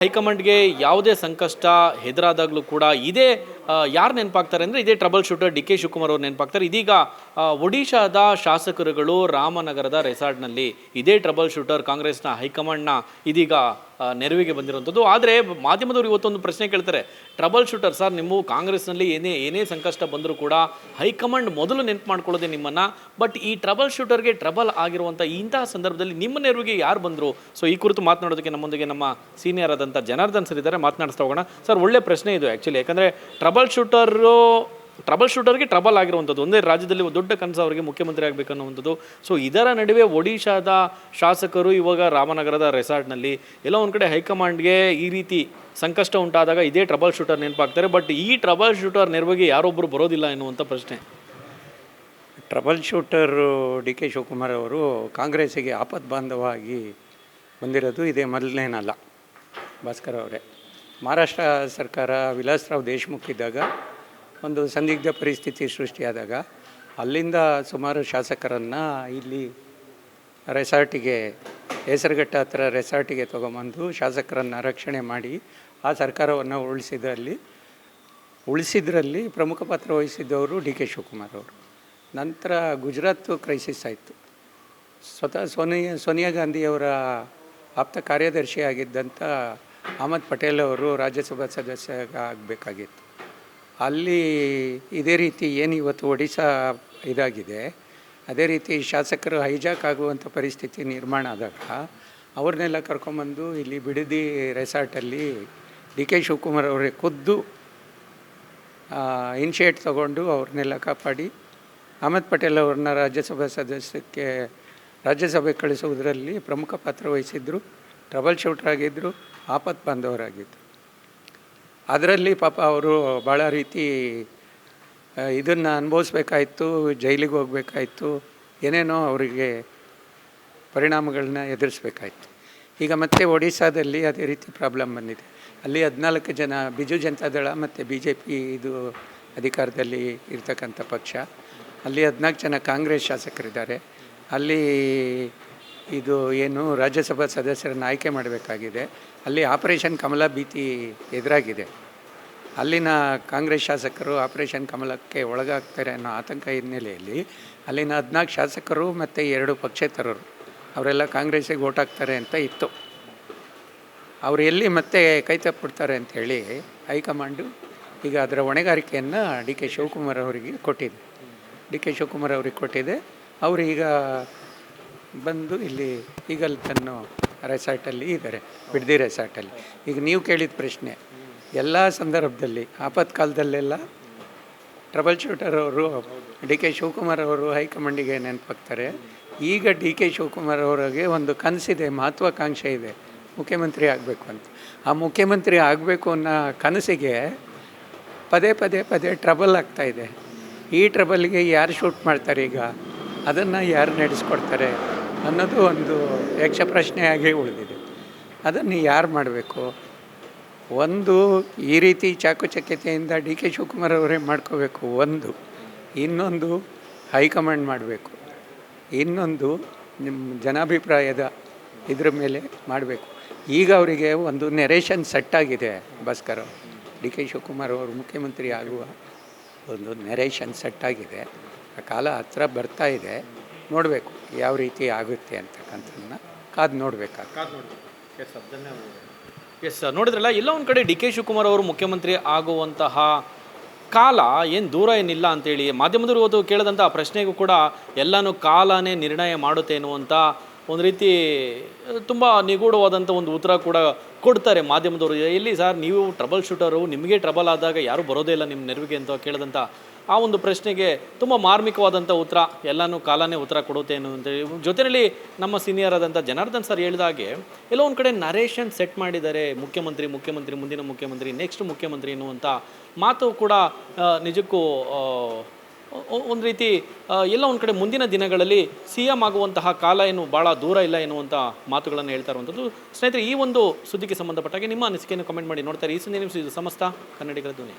ಹೈಕಮಾಂಡ್ಗೆ ಯಾವುದೇ ಸಂಕಷ್ಟ ಎದುರಾದಾಗಲೂ ಕೂಡ ಇದೇ ಯಾರು ನೆನಪಾಗ್ತಾರೆ ಅಂದರೆ ಇದೇ trouble shooter D K Shivakumar ಅವರು ನೆನಪಾಗ್ತಾರೆ. ಇದೀಗ ಒಡಿಶಾದ ಶಾಸಕರುಗಳು ರಾಮನಗರದ ರೆಸಾರ್ಟ್ನಲ್ಲಿ ಇದೇ ಟ್ರಬಲ್ ಶೂಟರ್ ಕಾಂಗ್ರೆಸ್ನ ಹೈಕಮಾಂಡ್ನ ಇದೀಗ ನೆರವಿಗೆ ಬಂದಿರುವಂಥದ್ದು. ಆದರೆ ಮಾಧ್ಯಮದವರು ಇವತ್ತೊಂದು ಪ್ರಶ್ನೆ ಕೇಳ್ತಾರೆ, ಟ್ರಬಲ್ ಶೂಟರ್ ಸರ್, ನಿಮ್ಮ ಕಾಂಗ್ರೆಸ್ನಲ್ಲಿ ಏನೇ ಸಂಕಷ್ಟ ಬಂದರೂ ಕೂಡ ಹೈಕಮಾಂಡ್ ಮೊದಲು ನೆನಪು ಮಾಡ್ಕೊಳ್ಳೋದೆ ನಿಮ್ಮನ್ನು, ಬಟ್ ಈ ಟ್ರಬಲ್ ಶೂಟರ್ಗೆ ಟ್ರಬಲ್ ಆಗಿರುವಂಥ ಇಂತಹ ಸಂದರ್ಭದಲ್ಲಿ ನಿಮ್ಮ ನೆರವಿಗೆ ಯಾರು ಬಂದರು? ಸೊ ಈ ಕುರಿತು ಮಾತನಾಡೋದಕ್ಕೆ ನಮ್ಮೊಂದಿಗೆ ನಮ್ಮ ಸೀನಿಯರ್ ಆದಂಥ ಜನಾರ್ದನ್ ಸರ್ ಇದ್ದಾರೆ, ಮಾತನಾಡಿಸ್ತಾ ಹೋಗೋಣ. ಸರ್, ಒಳ್ಳೆ ಪ್ರಶ್ನೆ ಇದು ಆ್ಯಕ್ಚುಲಿ. ಯಾಕಂದರೆ ಟ್ರಬಲ್ ಶೂಟರ್ಗೆ ಟ್ರಬಲ್ ಆಗಿರುವಂಥದ್ದು ಒಂದೇ ರಾಜ್ಯದಲ್ಲಿ ದೊಡ್ಡ ಕನಸು ಅವರಿಗೆ ಮುಖ್ಯಮಂತ್ರಿ ಆಗಬೇಕನ್ನುವಂಥದ್ದು. ಸೊ ಇದರ ನಡುವೆ ಒಡಿಶಾದ ಶಾಸಕರು ಇವಾಗ ರಾಮನಗರದ ರೆಸಾರ್ಟ್ನಲ್ಲಿ ಎಲ್ಲೋ ಒಂದು ಕಡೆ ಹೈಕಮಾಂಡ್ಗೆ ಈ ರೀತಿ ಸಂಕಷ್ಟ ಉಂಟಾದಾಗ ಇದೇ ಟ್ರಬಲ್ ಶೂಟರ್ ನೆನಪಾಗ್ತಾರೆ. ಬಟ್ ಈ ಟ್ರಬಲ್ ಶೂಟರ್ ನೆರವಿಗೆ ಯಾರೊಬ್ಬರು ಬರೋದಿಲ್ಲ ಎನ್ನುವಂಥ ಪ್ರಶ್ನೆ. Trouble shooter D K Shivakumar ಅವರು ಕಾಂಗ್ರೆಸ್ಸಿಗೆ ಆಪದ್ಬಾಂಧವಾಗಿ ಬಂದಿರೋದು ಇದೇ ಮೊದಲನೇನಲ್ಲ. ಭಾಸ್ಕರ್ ಅವರೇ, ಮಹಾರಾಷ್ಟ್ರ ಸರ್ಕಾರ ವಿಲಾಸ್ರಾವ್ ದೇಶ್ಮುಖ್ ಇದ್ದಾಗ ಒಂದು ಸಂದಿಗ್ಧ ಪರಿಸ್ಥಿತಿ ಸೃಷ್ಟಿಯಾದಾಗ ಅಲ್ಲಿಂದ ಸುಮಾರು ಶಾಸಕರನ್ನು ಇಲ್ಲಿ ರೆಸಾರ್ಟಿಗೆ, ಹೆಸರುಘಟ್ಟ ಹತ್ರ ರೆಸಾರ್ಟಿಗೆ ತೊಗೊಂಬಂದು ಶಾಸಕರನ್ನು ರಕ್ಷಣೆ ಮಾಡಿ ಆ ಸರ್ಕಾರವನ್ನು ಉಳಿಸಿದ್ರಲ್ಲಿ ಪ್ರಮುಖ ಪಾತ್ರ ವಹಿಸಿದ್ದವರು ಡಿ ಕೆ ಶಿವಕುಮಾರ್ ಅವರು. ನಂತರ ಗುಜರಾತ್ ಕ್ರೈಸಿಸ್ ಆಯಿತು. ಸ್ವತಃ ಸೋನಿಯಾ ಗಾಂಧಿಯವರ ಆಪ್ತ ಕಾರ್ಯದರ್ಶಿಯಾಗಿದ್ದಂಥ ಅಹಮದ್ ಪಟೇಲ್ ಅವರು ರಾಜ್ಯಸಭಾ ಸದಸ್ಯ ಆಗಬೇಕಾಗಿತ್ತು. ಅಲ್ಲಿ ಇದೇ ರೀತಿ ಏನು ಇವತ್ತು ಒಡಿಶಾ ಇದಾಗಿದೆ, ಅದೇ ರೀತಿ ಶಾಸಕರು ಹೈಜಾಕ್ ಆಗುವಂಥ ಪರಿಸ್ಥಿತಿ ನಿರ್ಮಾಣ ಆದಾಗ ಅವ್ರನ್ನೆಲ್ಲ ಕರ್ಕೊಂಬಂದು ಇಲ್ಲಿ ಬಿಡದಿ ರೆಸಾರ್ಟಲ್ಲಿ ಡಿ ಕೆ ಶಿವಕುಮಾರ್ ಅವರೇ ಖುದ್ದು ಇನಿಷಿಯೇಟ್ ತಗೊಂಡು ಅವ್ರನ್ನೆಲ್ಲ ಕಾಪಾಡಿ ಅಹಮದ್ ಪಟೇಲ್ ಅವ್ರನ್ನ ರಾಜ್ಯಸಭೆ ಕಳಿಸುವುದರಲ್ಲಿ ಪ್ರಮುಖ ಪಾತ್ರ ವಹಿಸಿದ್ರು. ಟ್ರಬಲ್ ಶೂಟರ್ ಆಗಿದ್ದರು, ಆಪತ್ ಬಾಂಧವರಾಗಿದ್ದರು. ಅದರಲ್ಲಿ ಪಾಪ ಅವರು ಭಾಳ ರೀತಿ ಇದನ್ನು ಅನುಭವಿಸ್ಬೇಕಾಯ್ತು, ಜೈಲಿಗೆ ಹೋಗಬೇಕಾಯ್ತು, ಏನೇನೋ ಅವರಿಗೆ ಪರಿಣಾಮಗಳನ್ನ ಎದುರಿಸ್ಬೇಕಾಯ್ತು. ಈಗ ಮತ್ತೆ ಒಡಿಶಾದಲ್ಲಿ ಅದೇ ರೀತಿ ಪ್ರಾಬ್ಲಮ್ ಬಂದಿದೆ. ಅಲ್ಲಿ 14 ಜನ ಬಿಜು ಜನತಾದಳ ಮತ್ತು BJP ಇದು ಅಧಿಕಾರದಲ್ಲಿ ಇರ್ತಕ್ಕಂಥ ಪಕ್ಷ. ಅಲ್ಲಿ 14 ಜನ ಕಾಂಗ್ರೆಸ್ ಶಾಸಕರಿದ್ದಾರೆ. ಅಲ್ಲಿ ಇದು ಏನು ರಾಜ್ಯಸಭಾ ಸದಸ್ಯರನ್ನು ಆಯ್ಕೆ ಮಾಡಬೇಕಾಗಿದೆ. ಅಲ್ಲಿ ಆಪರೇಷನ್ ಕಮಲ ಭೀತಿ ಎದುರಾಗಿದೆ. ಅಲ್ಲಿನ ಕಾಂಗ್ರೆಸ್ ಶಾಸಕರು ಆಪರೇಷನ್ ಕಮಲಕ್ಕೆ ಒಳಗಾಗ್ತಾರೆ ಅನ್ನೋ ಆತಂಕ ಹಿನ್ನೆಲೆಯಲ್ಲಿ ಅಲ್ಲಿನ 14 ಶಾಸಕರು ಮತ್ತು 2 ಪಕ್ಷೇತರರು ಅವರೆಲ್ಲ ಕಾಂಗ್ರೆಸ್ಸಿಗೆ ಓಟ್ ಹಾಕ್ತಾರೆ ಅಂತ ಇತ್ತು. ಅವರು ಎಲ್ಲಿ ಮತ್ತೆ ಕೈ ತಪ್ಪಿಬಿಡ್ತಾರೆ ಅಂಥೇಳಿ ಹೈಕಮಾಂಡು ಈಗ ಅದರ ಹೊಣೆಗಾರಿಕೆಯನ್ನು ಡಿ ಕೆ ಶಿವಕುಮಾರ್ ಅವರಿಗೆ ಕೊಟ್ಟಿದೆ. ಅವರು ಈಗ ಬಂದು ಇಲ್ಲಿ ಈಗಲ್ತನ್ನೋ ರೆಸಾರ್ಟಲ್ಲಿ ಇದ್ದಾರೆ, ಬಿಡದಿ ರೆಸಾರ್ಟಲ್ಲಿ. ಈಗ ನೀವು ಕೇಳಿದ ಪ್ರಶ್ನೆ, ಎಲ್ಲ ಸಂದರ್ಭದಲ್ಲಿ ಆಪತ್ಕಾಲದಲ್ಲೆಲ್ಲ ಟ್ರಬಲ್ ಶೂಟರ್ ಅವರು ಡಿ ಕೆ ಶಿವಕುಮಾರ್ ಅವರು ಹೈಕಮಾಂಡಿಗೆ ನೆನಪಾಗ್ತಾರೆ. ಈಗ ಡಿ ಕೆ ಶಿವಕುಮಾರ್ ಅವರಿಗೆ ಒಂದು ಕನಸಿದೆ, ಮಹತ್ವಾಕಾಂಕ್ಷೆ ಇದೆ, ಮುಖ್ಯಮಂತ್ರಿ ಆಗಬೇಕು ಅಂತ. ಆ ಮುಖ್ಯಮಂತ್ರಿ ಆಗಬೇಕು ಅನ್ನೋ ಕನಸಿಗೆ ಪದೇ ಟ್ರಬಲ್ ಆಗ್ತಾಯಿದೆ. ಈ ಟ್ರಬಲ್ಗೆ ಯಾರು ಶೂಟ್ ಮಾಡ್ತಾರೆ, ಈಗ ಅದನ್ನು ಯಾರು ನಡೆಸ್ಕೊಡ್ತಾರೆ ಅನ್ನೋದು ಒಂದು ಯಕ್ಷ ಪ್ರಶ್ನೆಯಾಗಿ ಉಳಿದಿದೆ. ಅದನ್ನು ಯಾರು ಮಾಡಬೇಕು? ಒಂದು ಈ ರೀತಿ ಚಾಕುಚಕ್ಯತೆಯಿಂದ ಡಿ ಕೆ ಶಿವಕುಮಾರ್ ಅವರೇ ಮಾಡ್ಕೋಬೇಕು, ಇನ್ನೊಂದು ಹೈಕಮಾಂಡ್ ಮಾಡಬೇಕು, ಇನ್ನೊಂದು ನಿಮ್ಮ ಜನಾಭಿಪ್ರಾಯದ ಇದ್ರ ಮೇಲೆ ಮಾಡಬೇಕು. ಈಗ ಅವರಿಗೆ ಒಂದು ನೆರೇಷನ್ ಸೆಟ್ ಆಗಿದೆ. ಭಾಸ್ಕರ್, ಡಿ ಕೆ ಶಿವಕುಮಾರ್ ಅವರು ಮುಖ್ಯಮಂತ್ರಿ ಆಗುವ ಒಂದು ನೆರೇಷನ್ ಸೆಟ್ ಆಗಿದೆ. ಆ ಕಾಲ ಹತ್ರ ಬರ್ತಾ ಇದೆ. ನೋಡಬೇಕು ಯಾವ ರೀತಿ ಆಗುತ್ತೆ ಅಂತಕ್ಕಂಥದ್ದನ್ನ ಕಾದು ನೋಡಬೇಕಾಗ್ತದೆ. ಎಸ್ ಸರ್, ನೋಡಿದ್ರಲ್ಲ, ಎಲ್ಲ ಒಂದು ಕಡೆ ಡಿ ಕೆ ಶಿವಕುಮಾರ್ ಅವರು ಮುಖ್ಯಮಂತ್ರಿ ಆಗುವಂತಹ ಕಾಲ ಏನು ದೂರ ಏನಿಲ್ಲ ಅಂತೇಳಿ ಮಾಧ್ಯಮದವರು ಇವತ್ತು ಕೇಳಿದಂಥ ಪ್ರಶ್ನೆಗೂ ಕೂಡ ಎಲ್ಲನೂ ಕಾಲನೇ ನಿರ್ಣಯ ಮಾಡುತ್ತೆ ಎನ್ನುವಂಥ ಒಂದು ರೀತಿ ತುಂಬ ನಿಗೂಢವಾದಂಥ ಒಂದು ಉತ್ತರ ಕೂಡ ಕೊಡ್ತಾರೆ ಮಾಧ್ಯಮದವರು. ಎಲ್ಲಿ ಸರ್, ನೀವು ಟ್ರಬಲ್ ಶೂಟರು, ನಿಮಗೆ ಟ್ರಬಲ್ ಆದಾಗ ಯಾರೂ ಬರೋದೇ ಇಲ್ಲ ನಿಮ್ಮ ನೆರವಿಗೆ ಅಂತ ಕೇಳಿದಂಥ ಆ ಒಂದು ಪ್ರಶ್ನೆಗೆ ತುಂಬ ಮಾರ್ಮಿಕವಾದಂಥ ಉತ್ತರ, ಎಲ್ಲನೂ ಕಾಲನೇ ಉತ್ತರ ಕೊಡುತ್ತೆ ಅನ್ನುವಂಥೇಳಿ. ಜೊತೆಯಲ್ಲಿ ನಮ್ಮ ಸೀನಿಯರ್ ಆದಂಥ ಜನಾರ್ದನ್ ಸರ್ ಹೇಳಿದಾಗೆ ಎಲ್ಲೋ ಒಂದು ಕಡೆ ನರೇಷನ್ ಸೆಟ್ ಮಾಡಿದ್ದಾರೆ. ಮುಖ್ಯಮಂತ್ರಿ, ಮುಂದಿನ ಮುಖ್ಯಮಂತ್ರಿ, ನೆಕ್ಸ್ಟ್ ಮುಖ್ಯಮಂತ್ರಿ ಎನ್ನುವಂಥ ಮಾತು ಕೂಡ ನಿಜಕ್ಕೂ ಒಂದು ರೀತಿ ಎಲ್ಲ ಒಂದು ಕಡೆ ಮುಂದಿನ ದಿನಗಳಲ್ಲಿ CM ಆಗುವಂತಹ ಕಾಲ ಏನು ಭಾಳ ದೂರ ಇಲ್ಲ ಎನ್ನುವಂಥ ಮಾತುಗಳನ್ನು ಹೇಳ್ತಾ ಇರುವಂಥದ್ದು. ಸ್ನೇಹಿತರೆ, ಈ ಒಂದು ಸುದ್ದಿಗೆ ಸಂಬಂಧಪಟ್ಟಾಗೆ ನಿಮ್ಮ ಅನಿಸಿಕೆಯನ್ನು ಕಮೆಂಟ್ ಮಾಡಿ. ನೋಡ್ತಾರೆ ಈ ಸುದ್ದಿ ನ್ಯೂಸ್, ಇದು ಸಮಸ್ತ ಕನ್ನಡಿಗರ ಧ್ವನಿ.